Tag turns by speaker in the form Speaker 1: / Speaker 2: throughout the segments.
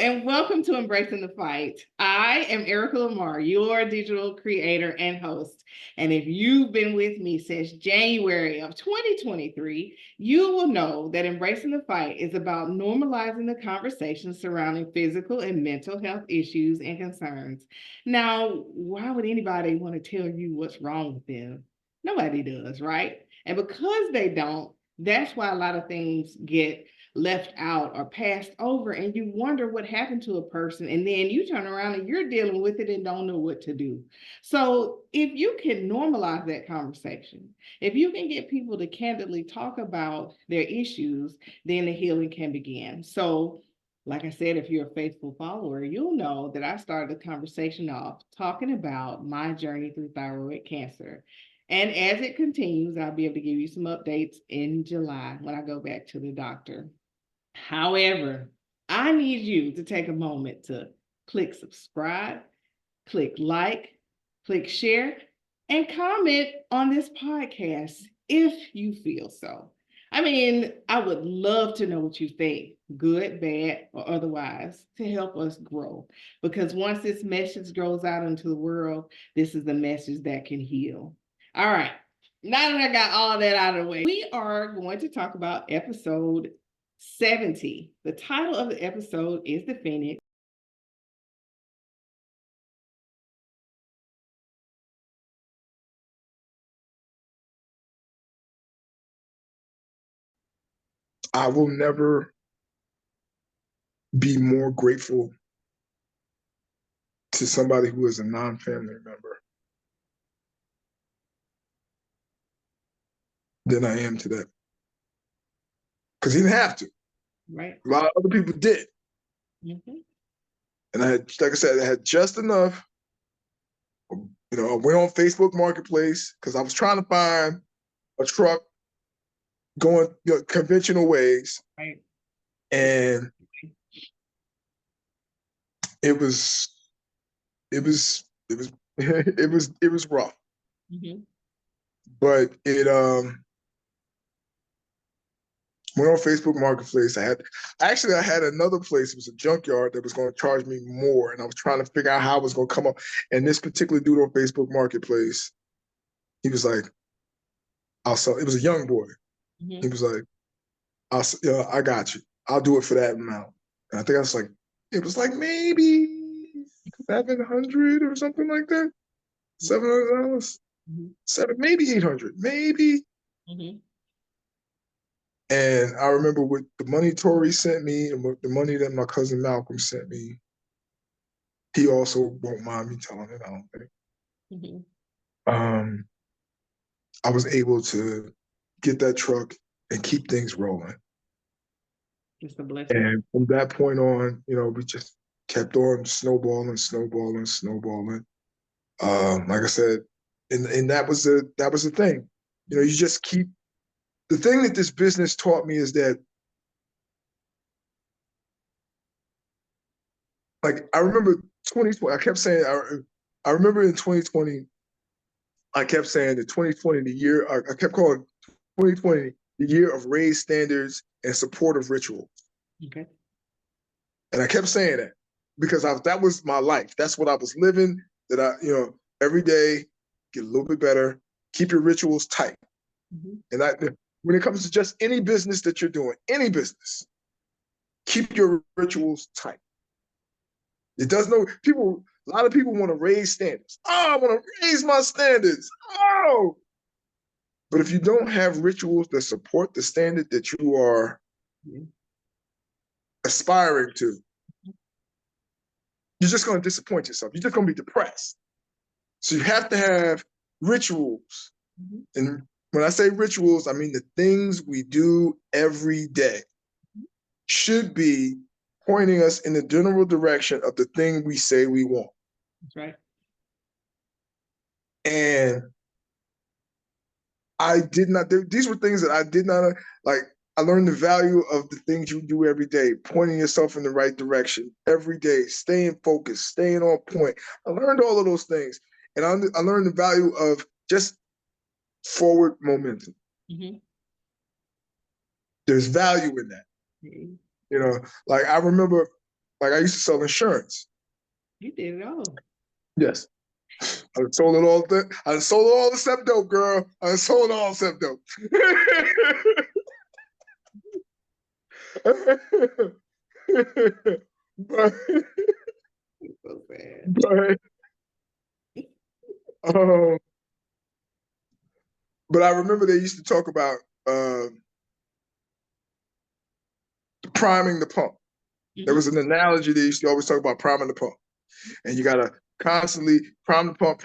Speaker 1: and welcome to Embracing the Fight. I am Erica Lamar, your digital creator and host. And if you've been with me since January of 2023, you will know that Embracing the Fight is about normalizing the conversation surrounding physical and mental health issues and concerns. Now, why would anybody want to tell you what's wrong with them? Nobody does, right? And because they don't, that's why a lot of things get left out or passed over, and you wonder what happened to a person, and then you turn around and you're dealing with it and don't know what to do. So if you can normalize that conversation, if you can get people to candidly talk about their issues, then the healing can begin. So like I said, if you're a faithful follower, you'll know that I started the conversation off talking about my journey through thyroid cancer. And as it continues, I'll be able to give you some updates in July when I go back to the doctor. However, I need you to take a moment to click subscribe, click like, click share, and comment on this podcast if you feel so. I mean, I would love to know what you think, good, bad, or otherwise, to help us grow. Because once this message goes out into the world, this is the message that can heal. All right. Now that I got all that out of the way, we are going to talk about episode 70. The title of the episode is Defended.
Speaker 2: I will never be more grateful to somebody who is a non-family member than I am to that. Because he didn't have to.
Speaker 1: Right.
Speaker 2: A lot of other people did.
Speaker 1: Mm-hmm.
Speaker 2: And I had, like I said, I had just enough. You know, I went on Facebook Marketplace because I was trying to find a truck going conventional ways.
Speaker 1: Right.
Speaker 2: And it was it was rough.
Speaker 1: Mm-hmm.
Speaker 2: But it went on Facebook Marketplace. I had another place. It was a junkyard that was going to charge me more, and I was trying to figure out how I was going to come up. And this particular dude on Facebook Marketplace, he was like, "I'll sell." It was a young boy.
Speaker 1: Mm-hmm.
Speaker 2: He was like, I got you. I'll do it for that amount." And I think I was like, it was like maybe 700 or something like that. $700, maybe 800, maybe.
Speaker 1: Mm-hmm.
Speaker 2: And I remember with the money Tori sent me and with the money that my cousin Malcolm sent me, he also won't mind me telling it, I don't think.
Speaker 1: Mm-hmm.
Speaker 2: I was able to get that truck and keep things rolling.
Speaker 1: It's a blessing.
Speaker 2: And from that point on, we just kept on snowballing. Like I said, and that was the thing. You just keep. The thing that this business taught me is that, like, I remember 2020. I kept saying, I remember in 2020, I kept saying that 2020, the year, I kept calling 2020 the year of raised standards and supportive rituals.
Speaker 1: Okay.
Speaker 2: And I kept saying that because that was my life. That's what I was living. That every day get a little bit better. Keep your rituals tight. Mm-hmm. And when it comes to just any business that you're doing, any business, keep your rituals tight. It does no people. A lot of people want to raise standards. Oh, I want to raise my standards. Oh, but if you don't have rituals that support the standard that you are aspiring to, you're just going to disappoint yourself. You're just going to be depressed. So you have to have rituals. Mm-hmm. And when I say rituals, I mean the things we do every day should be pointing us in the general direction of the thing we say we want.
Speaker 1: That's right.
Speaker 2: And I did not, these were things that I did not, like, I learned the value of the things you do every day, pointing yourself in the right direction every day, staying focused, staying on point. I learned all of those things. And I learned the value of just forward momentum. Mm-hmm. There's value in that. Mm-hmm. Like I remember Like I used to sell insurance.
Speaker 1: You did it all.
Speaker 2: Yes. I sold it all. I sold it all except dope, girl. I sold it all except dope. but,
Speaker 1: So bad.
Speaker 2: um, but I remember they used to talk about priming the pump. There was an analogy they used to always talk about priming the pump. And you gotta constantly prime the pump,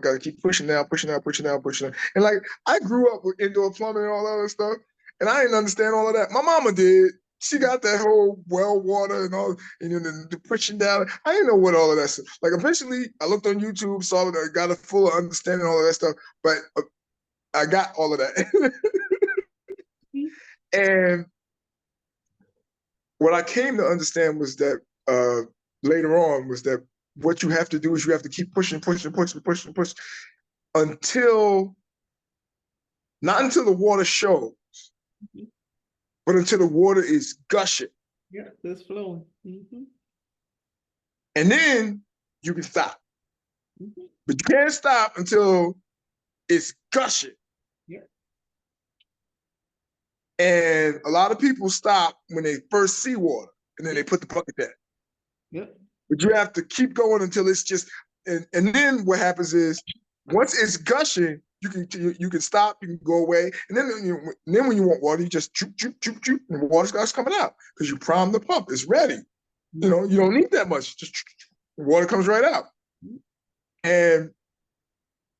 Speaker 2: gotta keep pushing down. And like I grew up with indoor plumbing and all that other stuff, and I didn't understand all of that. My mama did. She got that whole well water and all, and the pushing down. I didn't know what all of that stuff. Like eventually, I looked on YouTube, saw it, I got a full understanding of all of that stuff. But I got all of that. And what I came to understand was that later on was that what you have to do is you have to keep pushing until not until the water shows, but until the water is gushing.
Speaker 1: Yeah, it's flowing.
Speaker 2: And then you can stop. But you can't stop until it's gushing.
Speaker 1: Yeah.
Speaker 2: And a lot of people stop when they first see water, and then they put the bucket down.
Speaker 1: Yep.
Speaker 2: But you have to keep going until it's just, and then what happens is once it's gushing, you can stop, you can go away, and then when you want water, you just choop, and the water starts coming out because you prime the pump. It's ready. You don't need that much. Just the water comes right out. And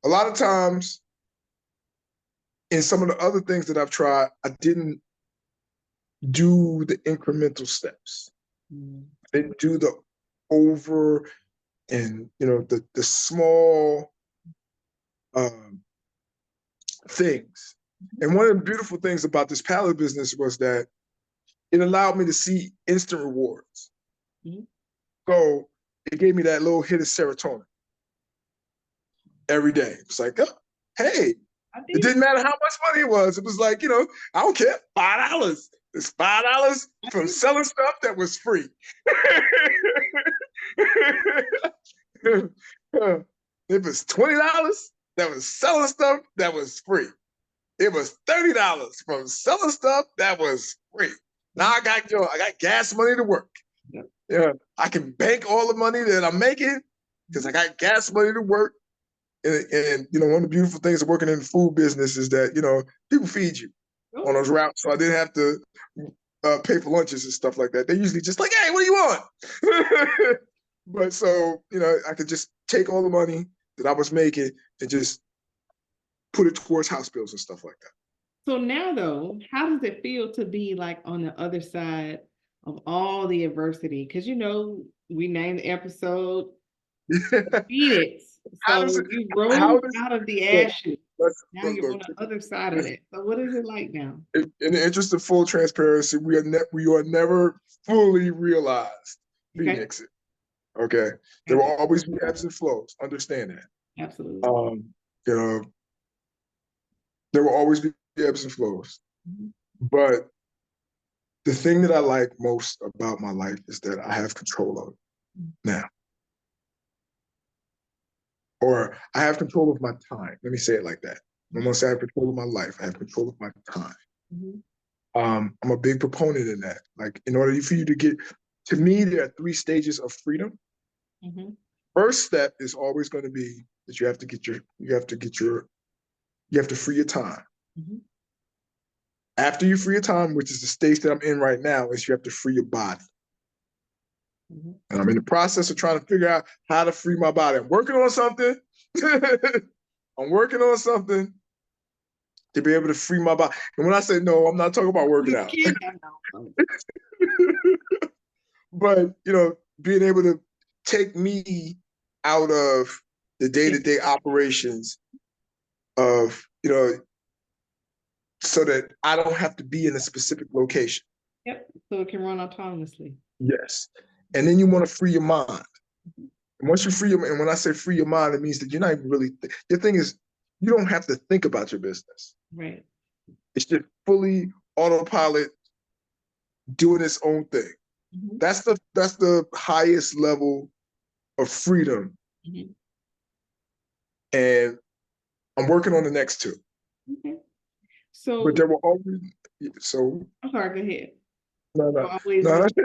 Speaker 2: a lot of times, in some of the other things that I've tried, I didn't do the incremental steps. I didn't do the over and the small things. And one of the beautiful things about this palette business was that it allowed me to see instant rewards. So it gave me that little hit of serotonin every day. It's like, oh, hey, it didn't matter how much money it was. It was like, I don't care, $5. It's $5 from selling stuff that was free. It was $20 that was selling stuff that was free. It was $30 from selling stuff that was free. Now I got gas money to work. Yeah, I can bank all the money that I'm making because I got gas money to work. And one of the beautiful things of working in the food business is that people feed you on those routes, so I didn't have to pay for lunches and stuff like that. They usually just like, hey, what do you want? But so I could just take all the money that I was making and just put it towards house bills and stuff like that.
Speaker 1: So now though, how does it feel to be like on the other side of all the adversity? Because we named the episode Phoenix. So you rose out of the ashes. Now you're on the other side of it. So what is it like now?
Speaker 2: In the interest of full transparency, we are never fully realized Phoenix. Okay. There will always be ebbs and flows. Understand that.
Speaker 1: Absolutely.
Speaker 2: There will always be ebbs and flows. But the thing that I like most about my life is that I have control of it now. Or I have control of my time. Let me say it like that. I'm gonna say I have control of my life. I have control of my time. I'm a big proponent in that. Like, in order for you to get, to me, there are 3 stages of freedom. First step is always going to be that you have to free your time. After you free your time, which is the stage that I'm in right now, is you have to free your body. And I'm in the process of trying to figure out how to free my body. I'm working on something. I'm working on something to be able to free my body. And when I say no, I'm not talking about working out. But, being able to take me out of the day-to-day operations of, so that I don't have to be in a specific location.
Speaker 1: Yep, so it can run autonomously.
Speaker 2: Yes. And then you want to free your mind. And once you free your mind, and when I say free your mind, it means that you're not even really, your thing is, you don't have to think about your business.
Speaker 1: Right.
Speaker 2: It's just fully autopilot doing its own thing.
Speaker 1: Mm-hmm.
Speaker 2: That's the highest level of freedom.
Speaker 1: Mm-hmm.
Speaker 2: And I'm working on the next two.
Speaker 1: Okay.
Speaker 2: But
Speaker 1: So
Speaker 2: there will always
Speaker 1: I'm sorry, go ahead.
Speaker 2: no
Speaker 1: So
Speaker 2: no
Speaker 1: always
Speaker 2: no.
Speaker 1: be.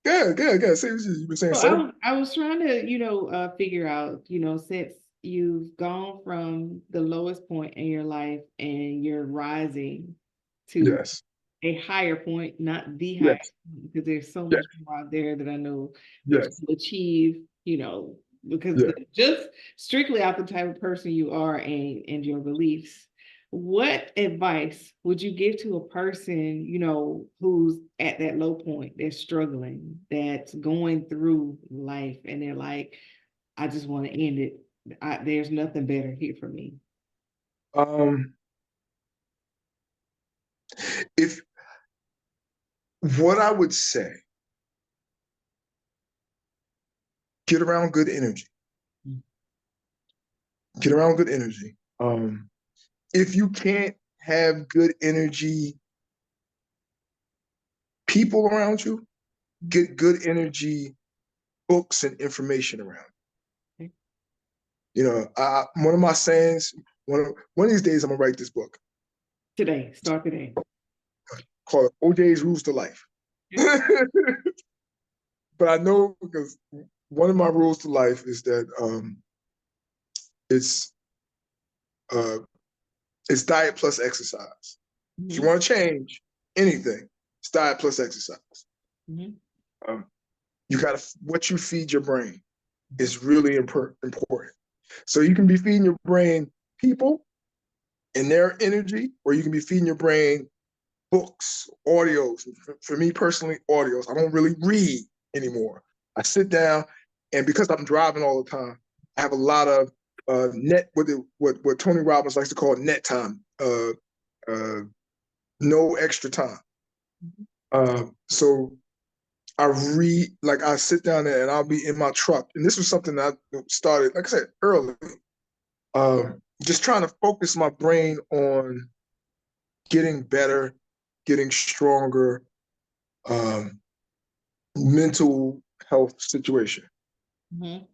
Speaker 2: Good. Say what you've been saying.
Speaker 1: So
Speaker 2: Say.
Speaker 1: I was trying to, figure out, since you've gone from the lowest point in your life and you're rising to
Speaker 2: Yes.
Speaker 1: a higher point, not the highest,
Speaker 2: Yes.
Speaker 1: because there's so
Speaker 2: Yes.
Speaker 1: much more out there that I know that
Speaker 2: Yes.
Speaker 1: you achieve, because
Speaker 2: Yeah.
Speaker 1: just strictly out the type of person you are and your beliefs. What advice would you give to a person, who's at that low point, they're struggling, that's going through life, and they're like, I just want to end it. There's nothing better here for me.
Speaker 2: Um, if what I would say, get around good energy.
Speaker 1: Mm.
Speaker 2: Get around good energy. If you can't have good energy people around you, get good energy books and information around.
Speaker 1: Okay.
Speaker 2: One of my sayings, one of these days I'm gonna write this book.
Speaker 1: Start today.
Speaker 2: Called OJ's Rules to Life.
Speaker 1: Okay.
Speaker 2: But I know because one of my rules to life is that it's uh, it's diet plus exercise. If you
Speaker 1: Mm-hmm.
Speaker 2: want to change anything, it's diet plus exercise.
Speaker 1: Mm-hmm.
Speaker 2: Um, you got to what you feed your brain is really important. So you can be feeding your brain people and their energy, or you can be feeding your brain books, audios. For me personally, audios. I don't really read anymore. I sit down, and because I'm driving all the time, I have a lot of net what Tony Robbins likes to call net time, uh, no extra time. So I read, like I sit down there and I'll be in my truck, and this was something that I started, like I said early, just trying to focus my brain on getting better, getting stronger, um, mental health situation.
Speaker 1: Mm-hmm.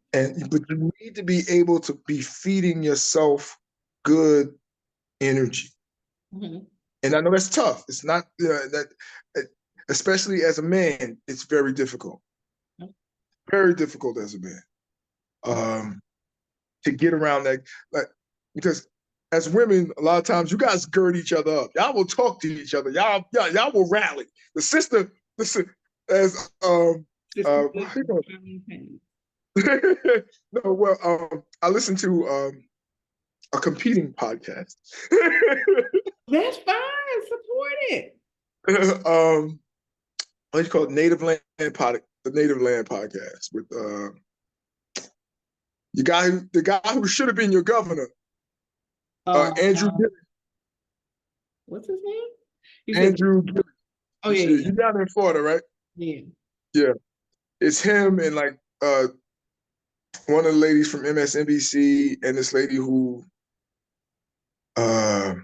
Speaker 2: But you need to be able to be feeding yourself good energy.
Speaker 1: Mm-hmm.
Speaker 2: And I know that's tough. It's not especially as a man, it's very difficult. Very difficult as a man. To get around that, like, because as women, a lot of times you guys gird each other up. Y'all will talk to each other. Y'all will rally. The sister, as
Speaker 1: Sister,
Speaker 2: no, well, I listened to a competing podcast.
Speaker 1: that's fine. Support it.
Speaker 2: What do you call it? The Native Land podcast with the guy who should have been your governor,
Speaker 1: Um,
Speaker 2: Andrew
Speaker 1: what's his name? You said,
Speaker 2: Andrew.
Speaker 1: oh yeah, yeah,
Speaker 2: You're down in Florida, right?
Speaker 1: yeah.
Speaker 2: Yeah, it's him and like one of the ladies from MSNBC and this lady who uh,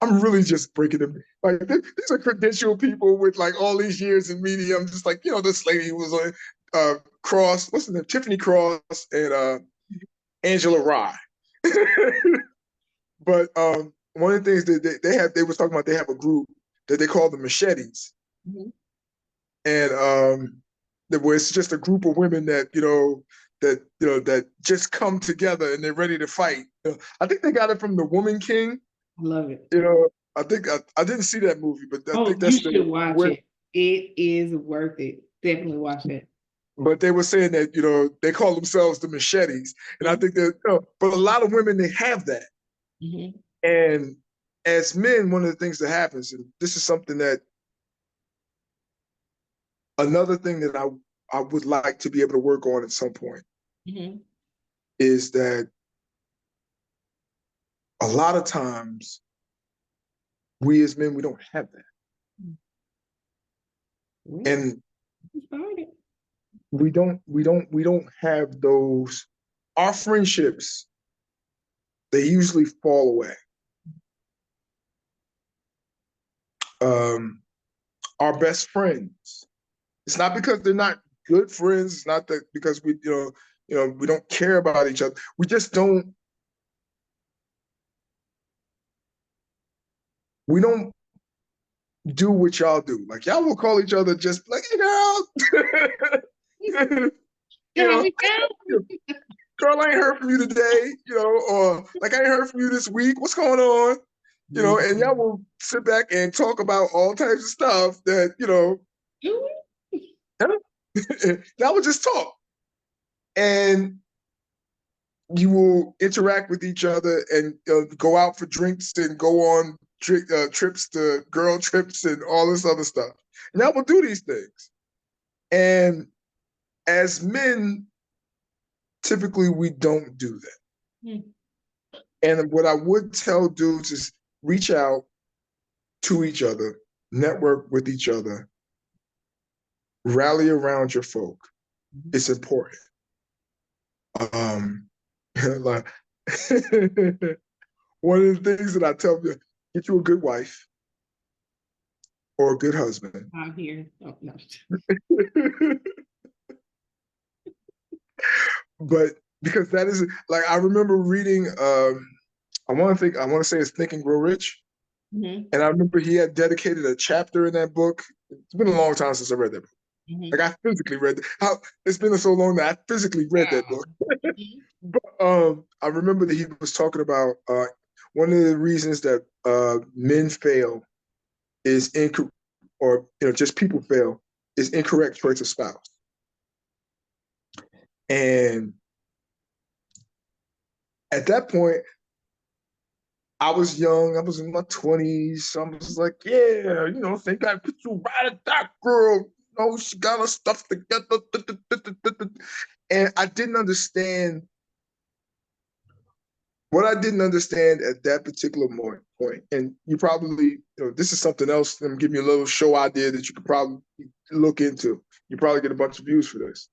Speaker 2: I'm really just breaking them. Like these are credentialed people with like all these years in media. I'm just like, this lady who was on Cross, what's her name? Tiffany Cross and Angela Rye. But one of the things that they was talking about, they have a group that they call the Machetes.
Speaker 1: Mm-hmm.
Speaker 2: And where it's just a group of women that just come together and they're ready to fight. I think they got it from the Woman King.
Speaker 1: I love it.
Speaker 2: I think I didn't see that movie, but I
Speaker 1: Oh,
Speaker 2: think
Speaker 1: you
Speaker 2: that's
Speaker 1: should
Speaker 2: the
Speaker 1: watch
Speaker 2: where.
Speaker 1: it. It is worth it. Definitely watch it.
Speaker 2: But they were saying that they call themselves the Machetes, and I
Speaker 1: Mm-hmm.
Speaker 2: think that but a lot of women they have that,
Speaker 1: Mm-hmm.
Speaker 2: and as men, one of the things that happens, and this is something that another thing that I would like to be able to work on at some point
Speaker 1: Mm-hmm.
Speaker 2: is that a lot of times we as men we don't have that,
Speaker 1: Mm-hmm.
Speaker 2: and
Speaker 1: Started.
Speaker 2: we don't have those. Our friendships they usually fall away. Um, our best friends It's not because they're not good friends. It's not that because we, we don't care about each other. We just don't. We don't do what y'all do. Like y'all will call each other just like, hey girl,
Speaker 1: Girl,
Speaker 2: girl, I ain't heard from you today, or like I ain't heard from you this week. What's going on? And y'all will sit back and talk about all types of stuff that, y'all will just talk. And you will interact with each other and go out for drinks and go on trips to girl trips and all this other stuff. And y'all will do these things. And as men, typically we don't do that. And what I would tell dudes is reach out to each other, network with each other, rally around your folk. It's important. Like, one of the things that I tell you, get you a good wife or a good husband.
Speaker 1: I'm here. Oh, no.
Speaker 2: But because that is like, I remember reading, I want to say it's Think and Grow Rich. And I remember he had dedicated a chapter in that book. It's been a long time since I read that book. Like I physically read it. It's been so long that I physically read that book. But I remember that he was talking about one of the reasons that men fail is just people fail is incorrect choice of spouse. And at that point, I was young. I was in my 20s. So I was like, yeah, think I put you right at that girl. She got her stuff together. And I didn't understand. What I didn't understand at that particular point, and you probably, this is something else. I'm giving you a little show idea that you could probably look into. You probably get a bunch of views for this.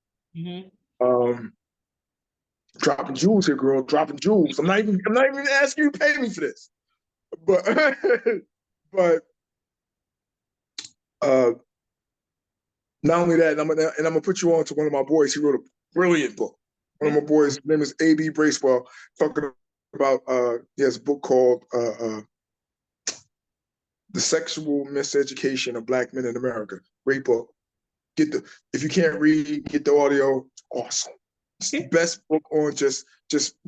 Speaker 2: Dropping jewels here, girl. Dropping jewels. I'm not even asking you to pay me for this. But not only that, I'm gonna put you on to one of my boys. He wrote a brilliant book. One of my boys, his name is A.B. Bracewell, talking about he has a book called The Sexual Miseducation of Black Men in America. Great book. If you can't read, get the audio. It's awesome. It's the best book on just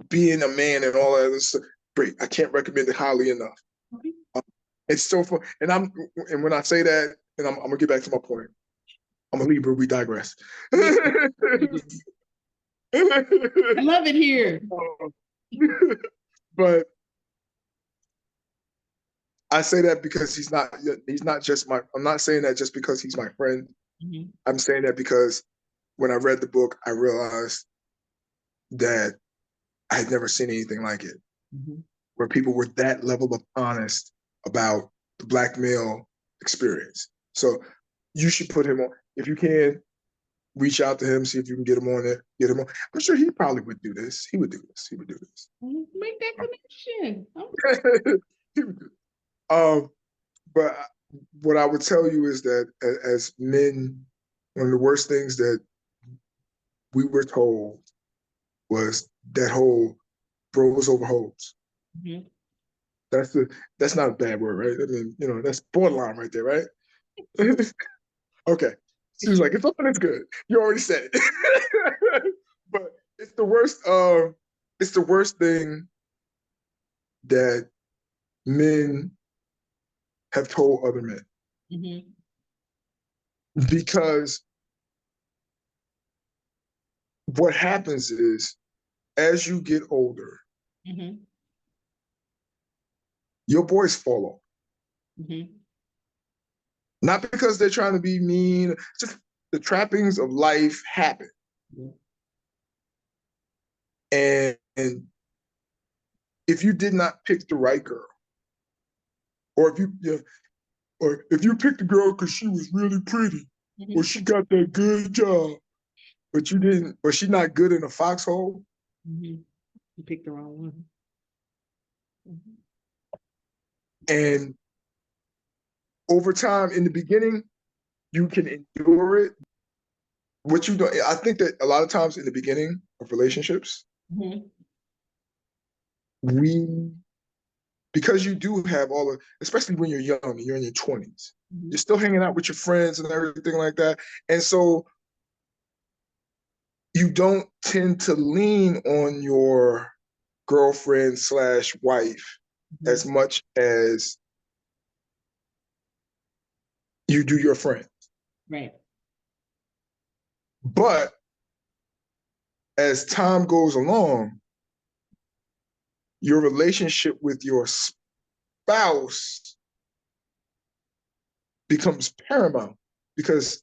Speaker 2: being a man and all that other stuff. Great. I can't recommend it highly enough. It's so fun. And when I say that, and I'm gonna get back to my point. I'm a Libra, we digress.
Speaker 1: I love it here.
Speaker 2: But I say that because he's not just I'm not saying that just because he's my friend. I'm saying that because when I read the book, I realized that I had never seen anything like it, where people were that level of honest about the Black male experience. So you should put him on. If you can, reach out to him, see if you can get him on there, get him on. I'm sure he probably would do this. He would do this. He would do this.
Speaker 1: Make that connection.
Speaker 2: He would do it. But what I would tell you is that as men, one of the worst things that we were told was that whole bros over hoes. That's not a bad word, right? I mean, that's borderline right there, right? Okay. She was like, it's something that's good. You already said it. But it's the worst thing that men have told other men. Because what happens is, as you get older, your boys fall off. Not because they're trying to be mean, just the trappings of life happen. And if you did not pick the right girl, or if you picked the girl because she was really pretty, or she got that good job, but you didn't, or she's not good in a foxhole,
Speaker 1: you picked the wrong one.
Speaker 2: And over time, in the beginning, you can endure it. what you do, I think that a lot of times in the beginning of relationships, because you do have all of, especially when you're young, you're in your 20s, you're still hanging out with your friends and everything like that. And so you don't tend to lean on your girlfriend / wife as much as you do your friend.
Speaker 1: Right.
Speaker 2: But as time goes along, your relationship with your spouse becomes paramount because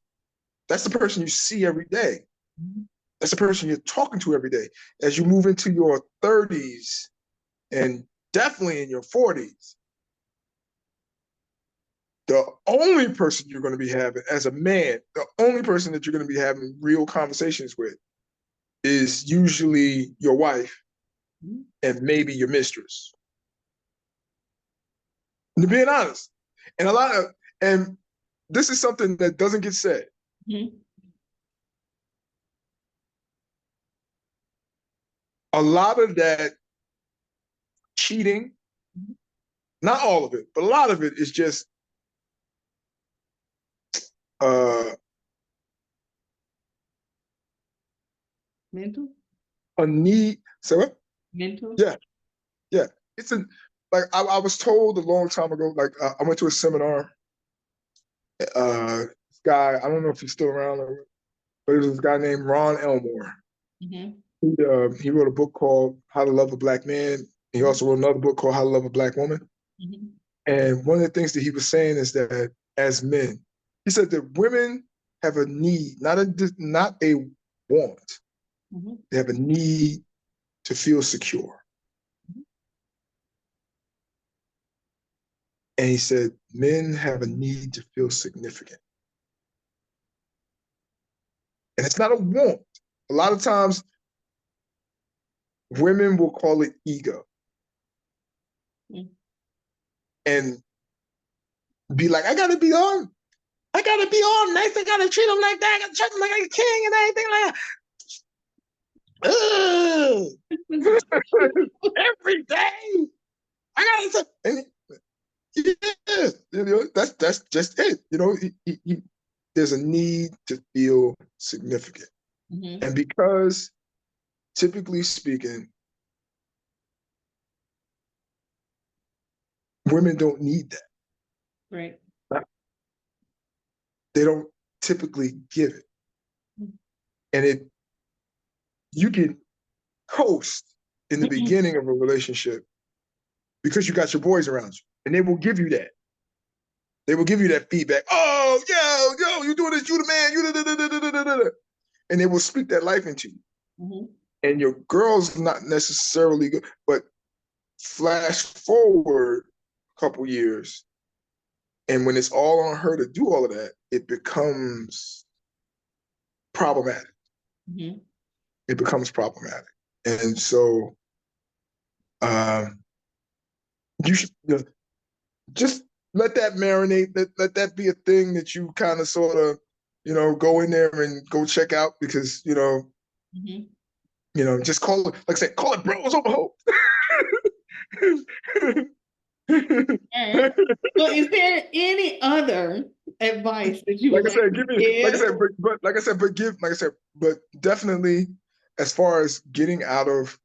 Speaker 2: that's the person you see every day. That's the person you're talking to every day. As you move into your 30s and definitely in your 40s, the only person you're going to be having as a man, the only person that you're going to be having real conversations with is usually your wife and maybe your mistress. To being honest, and this is something that doesn't get said. A lot of that cheating, not all of it, but a lot of it is just
Speaker 1: mental,
Speaker 2: a need. So what?
Speaker 1: mental.
Speaker 2: Yeah. It's like I was told a long time ago. Like I went to a seminar. This guy, I don't know if he's still around, but it was this guy named Ron Elmore. He wrote a book called How to Love a Black Man. He also wrote another book called How to Love a Black Woman. And one of the things that he was saying is that as men, he said that women have a need, not a want. They have a need to feel secure. And he said men have a need to feel significant. And it's not a want. A lot of times, women will call it ego. And be like, I gotta be all nice. I gotta treat him like that. I gotta treat him like a king and everything like that. Every day. I gotta, and yeah, that's just it. There's a need to feel significant. And because typically speaking, women don't need that.
Speaker 1: Right.
Speaker 2: They don't typically give it. And you can coast in the beginning of a relationship because you got your boys around you, and they will give you that. They will give you that feedback. Oh, yo, you doing this, you the man, you da. And they will speak that life into you. And your girl's not necessarily good, but flash forward a couple years, and when it's all on her to do all of that, it becomes problematic. It becomes problematic. And so you should just let that marinate. Let that be a thing that you kind of sort of, go in there and go check out because, just call it, like I said, call it bros over hope.
Speaker 1: So is there any other advice that you
Speaker 2: like
Speaker 1: would
Speaker 2: I said,
Speaker 1: like
Speaker 2: give
Speaker 1: to
Speaker 2: me, like I
Speaker 1: give?
Speaker 2: said, but definitely as far as getting out of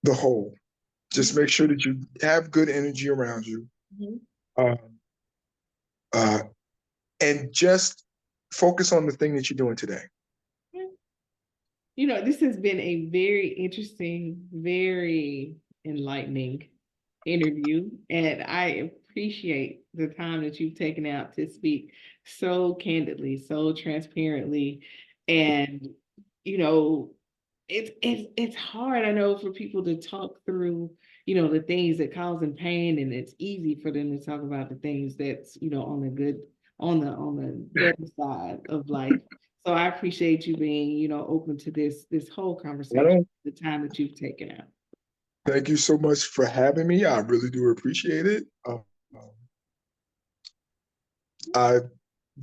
Speaker 2: the hole, just make sure that you have good energy around you. And just focus on the thing that you're doing today.
Speaker 1: This has been a very interesting, very enlightening interview, and I appreciate the time that you've taken out to speak so candidly, so transparently, and it's hard, I know, for people to talk through the things that cause them pain, and it's easy for them to talk about the things that's on the good, on the better side of life. So I appreciate you being open to this whole conversation, the time that you've taken out.
Speaker 2: Thank you so much for having me. I really do appreciate it. I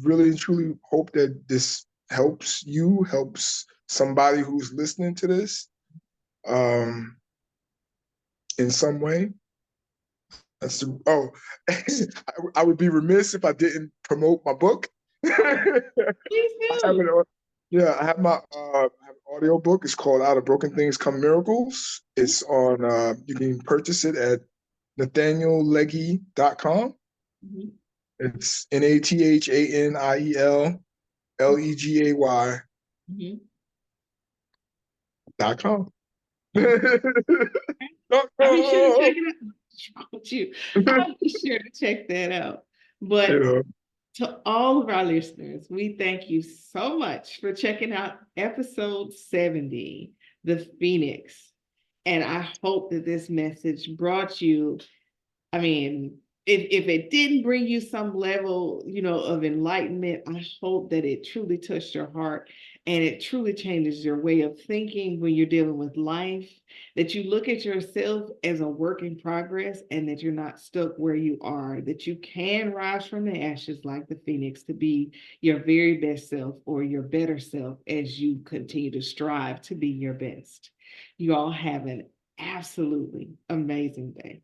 Speaker 2: really and truly hope that this helps you, helps somebody who's listening to this in some way. That's the, oh, I would be remiss if I didn't promote my book.
Speaker 1: Please
Speaker 2: I have
Speaker 1: do.
Speaker 2: yeah, I have my I have an audio book. It's called Out of Broken Things Come Miracles. It's on you can purchase it at nathaniellegay.com.
Speaker 1: Mhm.
Speaker 2: It's NATHANIELLEGAY.com.
Speaker 1: I'll be sure to check it out. What's wrong with you? I'll be sure to check that out. But
Speaker 2: Yeah.
Speaker 1: to all of our listeners, we thank you so much for checking out episode 70, The Phoenix. And I hope that this message brought you, I mean, if it didn't bring you some level, of enlightenment, I hope that it truly touched your heart and it truly changes your way of thinking when you're dealing with life, that you look at yourself as a work in progress and that you're not stuck where you are, that you can rise from the ashes like the phoenix to be your very best self or your better self as you continue to strive to be your best. You all have an absolutely amazing day.